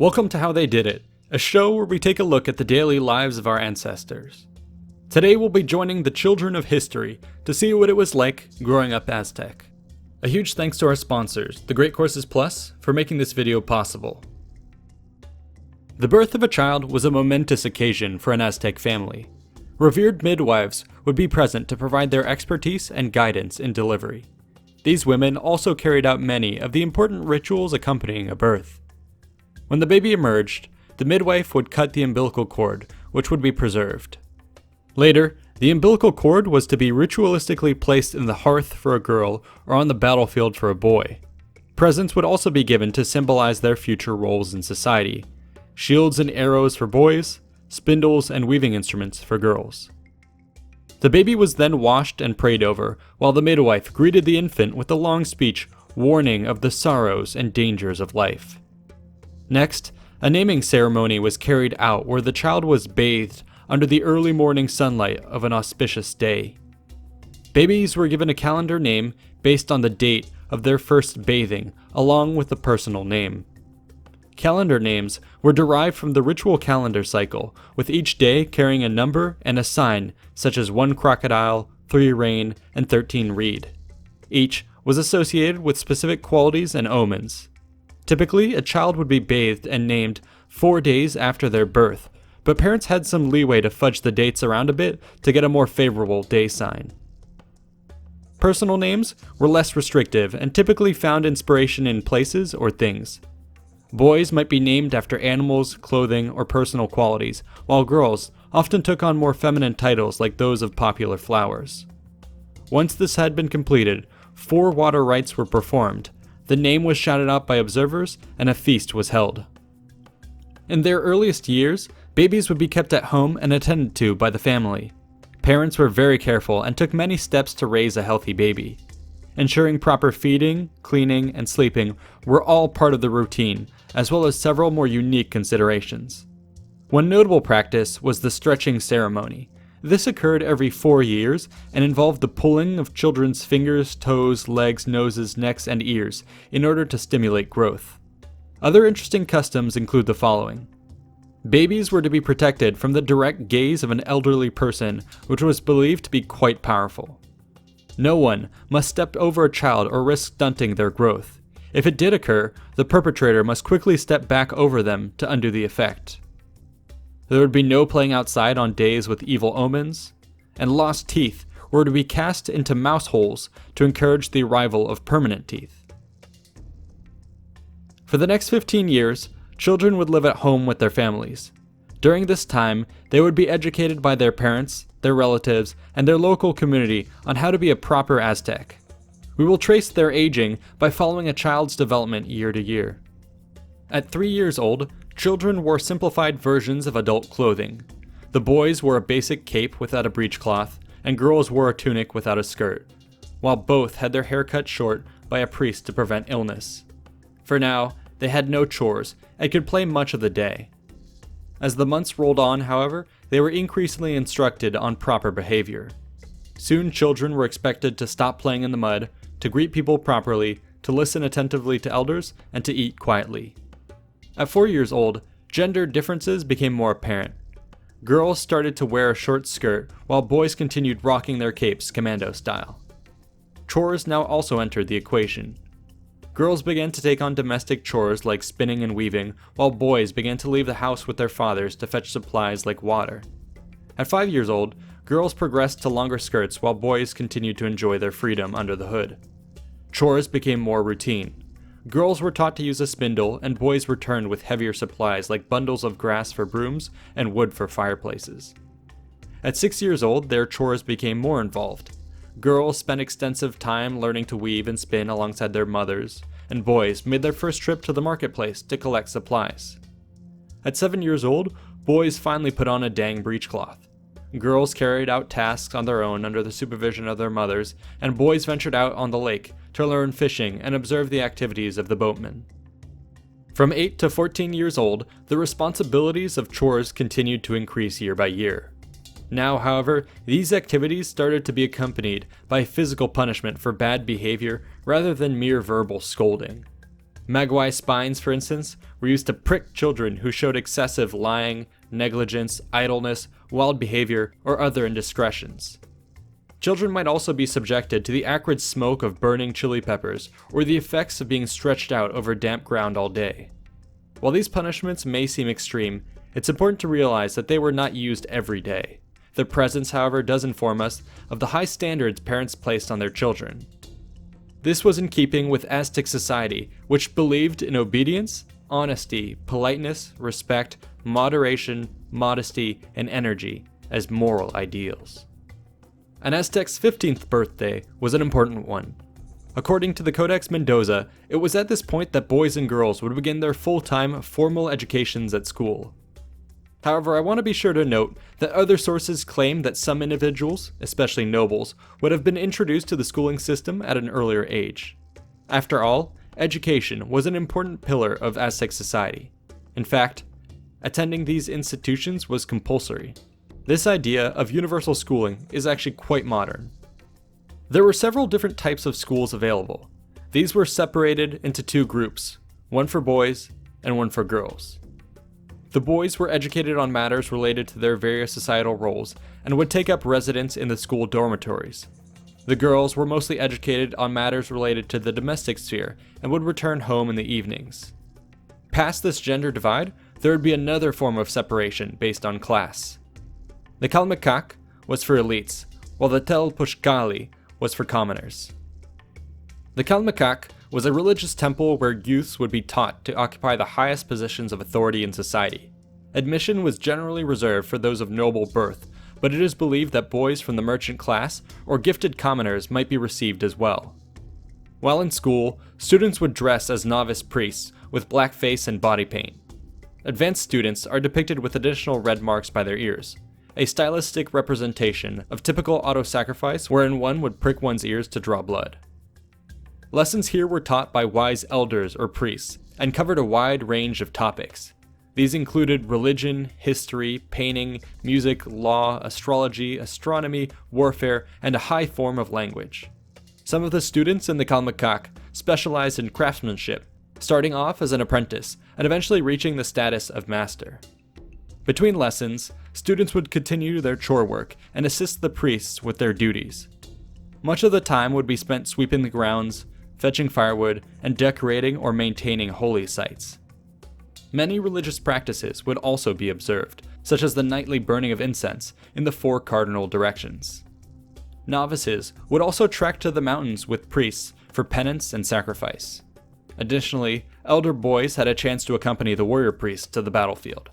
Welcome to How They Did It, a show where we take a look at the daily lives of our ancestors. Today we'll be joining the children of history to see what it was like growing up Aztec. A huge thanks to our sponsors, the Great Courses Plus, for making this video possible. The birth of a child was a momentous occasion for an Aztec family. Revered midwives would be present to provide their expertise and guidance in delivery. These women also carried out many of the important rituals accompanying a birth. When the baby emerged, the midwife would cut the umbilical cord, which would be preserved. Later, the umbilical cord was to be ritualistically placed in the hearth for a girl or on the battlefield for a boy. Presents would also be given to symbolize their future roles in society: shields and arrows for boys, spindles and weaving instruments for girls. The baby was then washed and prayed over, while the midwife greeted the infant with a long speech warning of the sorrows and dangers of life. Next, a naming ceremony was carried out where the child was bathed under the early morning sunlight of an auspicious day. Babies were given a calendar name based on the date of their first bathing, along with a personal name. Calendar names were derived from the ritual calendar cycle, with each day carrying a number and a sign such as 1 crocodile, 3 rain, and 13 reed. Each was associated with specific qualities and omens. Typically, a child would be bathed and named 4 days after their birth, but parents had some leeway to fudge the dates around a bit to get a more favorable day sign. Personal names were less restrictive and typically found inspiration in places or things. Boys might be named after animals, clothing, or personal qualities, while girls often took on more feminine titles like those of popular flowers. Once this had been completed, 4 water rites were performed, the name was shouted out by observers, and a feast was held. In their earliest years, babies would be kept at home and attended to by the family. Parents were very careful and took many steps to raise a healthy baby. Ensuring proper feeding, cleaning, and sleeping were all part of the routine, as well as several more unique considerations. One notable practice was the stretching ceremony. This occurred every 4 years and involved the pulling of children's fingers, toes, legs, noses, necks, and ears in order to stimulate growth. Other interesting customs include the following. Babies were to be protected from the direct gaze of an elderly person, which was believed to be quite powerful. No one must step over a child or risk stunting their growth. If it did occur, the perpetrator must quickly step back over them to undo the effect. There would be no playing outside on days with evil omens, and lost teeth were to be cast into mouse holes to encourage the arrival of permanent teeth. For the next 15 years, children would live at home with their families. During this time, they would be educated by their parents, their relatives, and their local community on how to be a proper Aztec. We will trace their aging by following a child's development year to year. At 3 years old, children wore simplified versions of adult clothing. The boys wore a basic cape without a breechcloth, and girls wore a tunic without a skirt, while both had their hair cut short by a priest to prevent illness. For now, they had no chores and could play much of the day. As the months rolled on, however, they were increasingly instructed on proper behavior. Soon children were expected to stop playing in the mud, to greet people properly, to listen attentively to elders, and to eat quietly. At 4 years old, gender differences became more apparent. Girls started to wear a short skirt, while boys continued rocking their capes commando style. Chores now also entered the equation. Girls began to take on domestic chores like spinning and weaving, while boys began to leave the house with their fathers to fetch supplies like water. At 5 years old, girls progressed to longer skirts while boys continued to enjoy their freedom under the hood. Chores became more routine. Girls were taught to use a spindle, and boys returned with heavier supplies like bundles of grass for brooms and wood for fireplaces. At 6 years old, their chores became more involved. Girls spent extensive time learning to weave and spin alongside their mothers, and boys made their first trip to the marketplace to collect supplies. At 7 years old, boys finally put on a dang breechcloth. Girls carried out tasks on their own under the supervision of their mothers, and boys ventured out on the lake to learn fishing and observe the activities of the boatmen. From 8 to 14 years old, the responsibilities of chores continued to increase year by year. Now, however, these activities started to be accompanied by physical punishment for bad behavior rather than mere verbal scolding. Maguey spines, for instance, were used to prick children who showed excessive lying, negligence, idleness, wild behavior, or other indiscretions. Children might also be subjected to the acrid smoke of burning chili peppers or the effects of being stretched out over damp ground all day. While these punishments may seem extreme, it's important to realize that they were not used every day. Their presence, however, does inform us of the high standards parents placed on their children. This was in keeping with Aztec society, which believed in obedience, honesty, politeness, respect, moderation, modesty, and energy as moral ideals. An Aztec's 15th birthday was an important one. According to the Codex Mendoza, it was at this point that boys and girls would begin their full-time formal educations at school. However, I want to be sure to note that other sources claim that some individuals, especially nobles, would have been introduced to the schooling system at an earlier age. After all, education was an important pillar of Aztec society. In fact, attending these institutions was compulsory. This idea of universal schooling is actually quite modern. There were several different types of schools available. These were separated into two groups, one for boys and one for girls. The boys were educated on matters related to their various societal roles and would take up residence in the school dormitories. The girls were mostly educated on matters related to the domestic sphere and would return home in the evenings. Past this gender divide, there would be another form of separation based on class. The Calmecac was for elites, while the Telpushkali was for commoners. The Calmecac was a religious temple where youths would be taught to occupy the highest positions of authority in society. Admission was generally reserved for those of noble birth, but it is believed that boys from the merchant class or gifted commoners might be received as well. While in school, students would dress as novice priests with black face and body paint. Advanced students are depicted with additional red marks by their ears, a stylistic representation of typical auto-sacrifice wherein one would prick one's ears to draw blood. Lessons here were taught by wise elders or priests, and covered a wide range of topics. These included religion, history, painting, music, law, astrology, astronomy, warfare, and a high form of language. Some of the students in the Calmecac specialized in craftsmanship, starting off as an apprentice, and eventually reaching the status of master. Between lessons, students would continue their chore work and assist the priests with their duties. Much of the time would be spent sweeping the grounds, fetching firewood, and decorating or maintaining holy sites. Many religious practices would also be observed, such as the nightly burning of incense in the 4 cardinal directions. Novices would also trek to the mountains with priests for penance and sacrifice. Additionally, elder boys had a chance to accompany the warrior priests to the battlefield.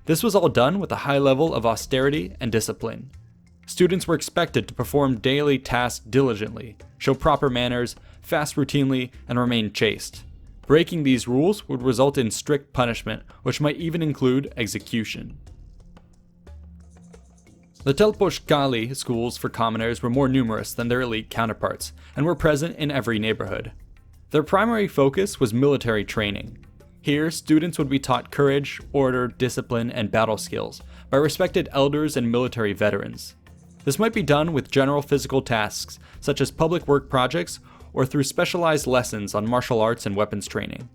This was all done with a high level of austerity and discipline. Students were expected to perform daily tasks diligently, show proper manners, fast routinely, and remain chaste. Breaking these rules would result in strict punishment, which might even include execution. The Telpushkali schools for commoners were more numerous than their elite counterparts, and were present in every neighborhood. Their primary focus was military training. Here, students would be taught courage, order, discipline, and battle skills by respected elders and military veterans. This might be done with general physical tasks, such as public work projects, or through specialized lessons on martial arts and weapons training.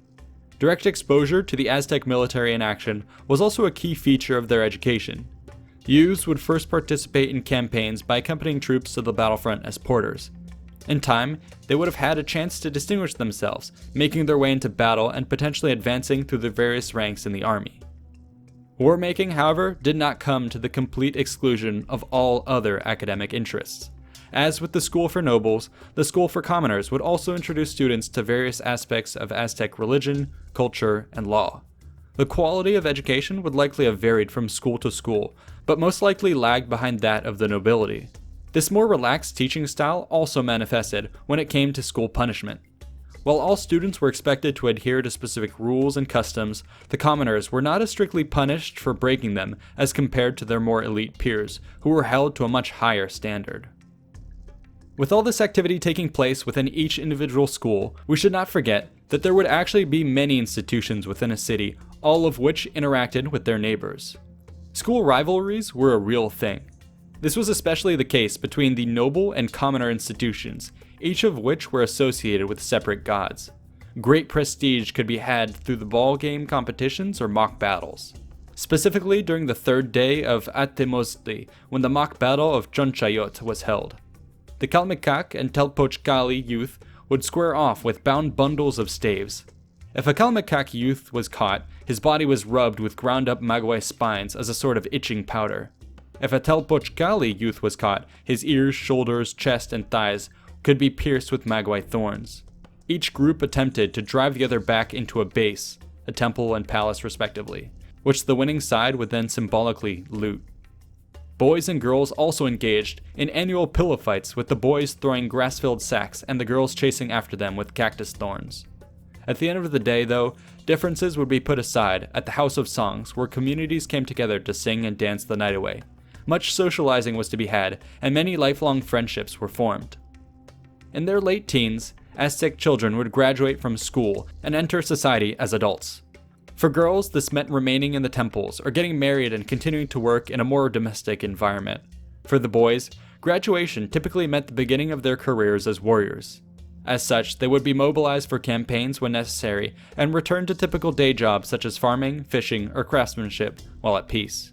Direct exposure to the Aztec military in action was also a key feature of their education. Youths would first participate in campaigns by accompanying troops to the battlefront as porters. In time, they would have had a chance to distinguish themselves, making their way into battle and potentially advancing through the various ranks in the army. War-making, however, did not come to the complete exclusion of all other academic interests. As with the school for nobles, the school for commoners would also introduce students to various aspects of Aztec religion, culture, and law. The quality of education would likely have varied from school to school, but most likely lagged behind that of the nobility. This more relaxed teaching style also manifested when it came to school punishment. While all students were expected to adhere to specific rules and customs, the commoners were not as strictly punished for breaking them as compared to their more elite peers, who were held to a much higher standard. With all this activity taking place within each individual school, we should not forget that there would actually be many institutions within a city, all of which interacted with their neighbors. School rivalries were a real thing. This was especially the case between the noble and commoner institutions, each of which were associated with separate gods. great prestige could be had through the ball game competitions or mock battles. Specifically during the third day of Atemozli, when the mock battle of Chonchayot was held. The Calmecac and Telpochcali youth would square off with bound bundles of staves. If a Calmecac youth was caught, his body was rubbed with ground up maguey spines as a sort of itching powder. If a Telpochcali youth was caught, his ears, shoulders, chest, and thighs could be pierced with maguey thorns. Each group attempted to drive the other back into a base, a temple and palace respectively, which the winning side would then symbolically loot. Boys and girls also engaged in annual pillow fights, with the boys throwing grass-filled sacks and the girls chasing after them with cactus thorns. At the end of the day, though, differences would be put aside at the House of Songs, where communities came together to sing and dance the night away. Much socializing was to be had, and many lifelong friendships were formed. In their late teens, Aztec children would graduate from school and enter society as adults. For girls, this meant remaining in the temples or getting married and continuing to work in a more domestic environment. For the boys, graduation typically meant the beginning of their careers as warriors. As such, they would be mobilized for campaigns when necessary and return to typical day jobs such as farming, fishing, or craftsmanship while at peace.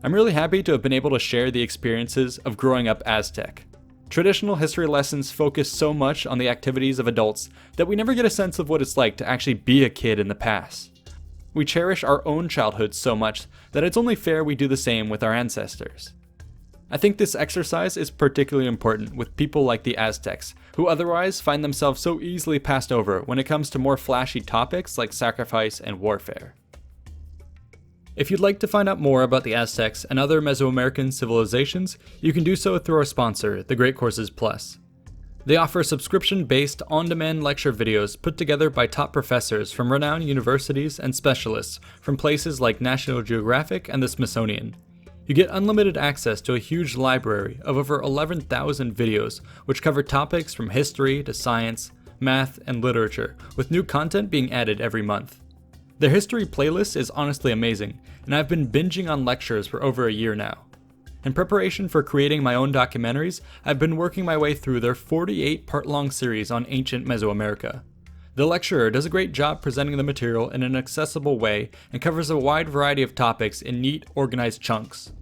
I'm really happy to have been able to share the experiences of growing up Aztec. Traditional history lessons focus so much on the activities of adults that we never get a sense of what it's like to actually be a kid in the past. We cherish our own childhood so much that it's only fair we do the same with our ancestors. I think this exercise is particularly important with people like the Aztecs, who otherwise find themselves so easily passed over when it comes to more flashy topics like sacrifice and warfare. If you'd like to find out more about the Aztecs and other Mesoamerican civilizations, you can do so through our sponsor, The Great Courses Plus. They offer subscription-based, on-demand lecture videos put together by top professors from renowned universities and specialists from places like National Geographic and the Smithsonian. You get unlimited access to a huge library of over 11,000 videos, which cover topics from history to science, math, and literature, with new content being added every month. Their history playlist is honestly amazing, and I've been binging on lectures for over a year now. In preparation for creating my own documentaries, I've been working my way through their 48-part-long series on ancient Mesoamerica. The lecturer does a great job presenting the material in an accessible way and covers a wide variety of topics in neat, organized chunks.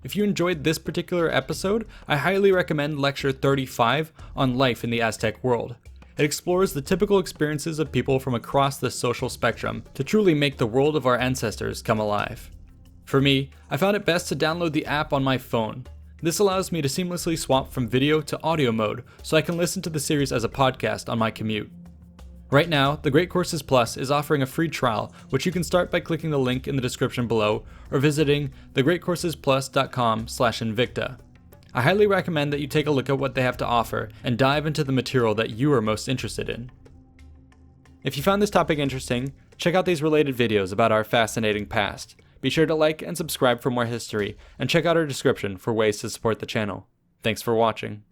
If you enjoyed this particular episode, I highly recommend Lecture 35 on life in the Aztec world. It explores the typical experiences of people from across the social spectrum to truly make the world of our ancestors come alive. For me, I found it best to download the app on my phone. This allows me to seamlessly swap from video to audio mode so I can listen to the series as a podcast on my commute. Right now, The Great Courses Plus is offering a free trial, which you can start by clicking the link in the description below or visiting thegreatcoursesplus.com/Invicta. I highly recommend that you take a look at what they have to offer and dive into the material that you are most interested in. If you found this topic interesting, check out these related videos about our fascinating past. Be sure to like and subscribe for more history, and check out our description for ways to support the channel. Thanks for watching.